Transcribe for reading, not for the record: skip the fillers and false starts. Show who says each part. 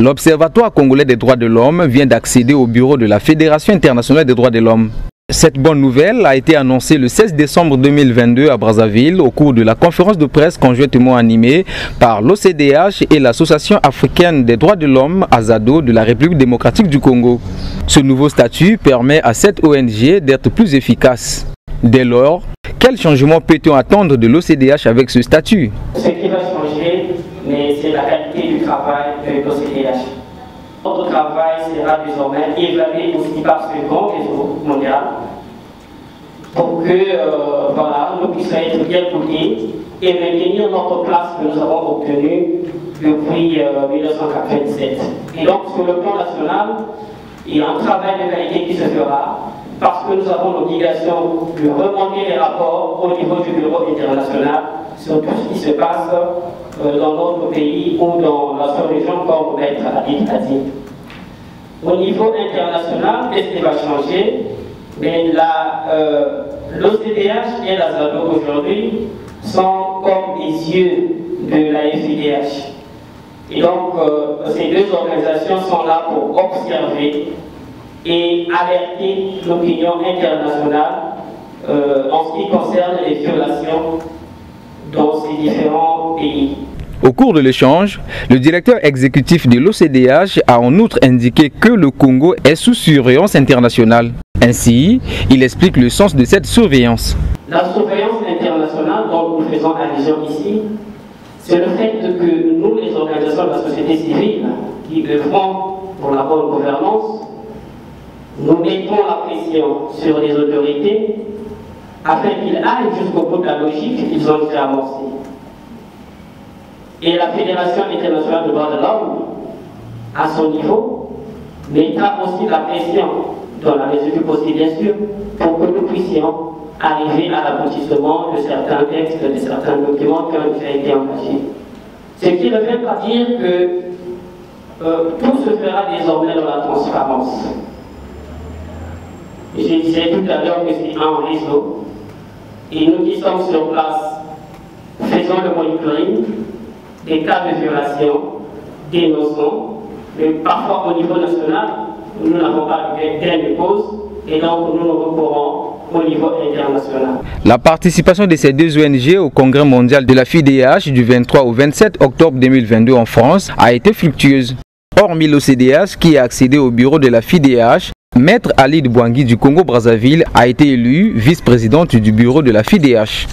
Speaker 1: L'Observatoire congolais des droits de l'homme vient d'accéder au bureau de la Fédération internationale des droits de l'homme. Cette bonne nouvelle a été annoncée le 16 décembre 2022 à Brazzaville au cours de la conférence de presse conjointement animée par l'OCDH et l'Association africaine des droits de l'homme AZADO de la République démocratique du Congo. Ce nouveau statut permet à cette ONG d'être plus efficace. Dès lors, quel changement peut-on attendre de l'OCDH avec ce statut?
Speaker 2: Ce qui va changer, c'est la qualité du travail de l'OCDH. Notre travail sera désormais évalué aussi par ce grand réseau mondial pour que nous puissions être bien coudés et maintenir notre place que nous avons obtenue depuis 1997. Et donc sur le plan national, il y a un travail de qualité qui se fera parce que nous avons l'obligation de remonter les rapports au niveau du bureau international sur tout ce qui se passe dans notre pays ou dans la sous-région comme Maître a dit. Au niveau international, qu'est-ce qui va changer? L'OCDH et la ZADO aujourd'hui sont comme les yeux de la FIDH. Et donc, ces deux organisations sont là pour observer et alerter l'opinion internationale en ce qui concerne les violations dans ces différents pays.
Speaker 1: Au cours de l'échange, le directeur exécutif de l'OCDH a en outre indiqué que le Congo est sous surveillance internationale. Ainsi, il explique le sens de cette surveillance.
Speaker 2: La surveillance internationale dont nous faisons allusion ici, c'est le fait que nous, les organisations de la société civile, qui œuvrons pour la bonne gouvernance, nous mettons la pression sur les autorités afin qu'ils aillent jusqu'au bout de la logique qu'ils ont déjà amorcée. Et la Fédération internationale des droits de l'homme, à son niveau, mettra aussi la pression, dans la mesure du possible bien sûr, pour que nous puissions arriver à l'aboutissement de certains textes, de certains documents qui ont déjà été engagés. Ce qui ne veut pas dire que tout se fera désormais dans la transparence. Je disais tout à l'heure que c'est un réseau, et nous qui sommes sur place, faisons le monitoring des cas de violation, dénonçons, mais parfois au niveau national, nous n'avons pas gain de cause et donc nous nous recourons au niveau international.
Speaker 1: La participation de ces deux ONG au Congrès mondial de la FIDH du 23 au 27 octobre 2022 en France a été fructueuse. Hormis l'OCDH qui a accédé au bureau de la FIDH, Maître Ali Bouangui du Congo-Brazzaville a été élu vice-présidente du bureau de la FIDH.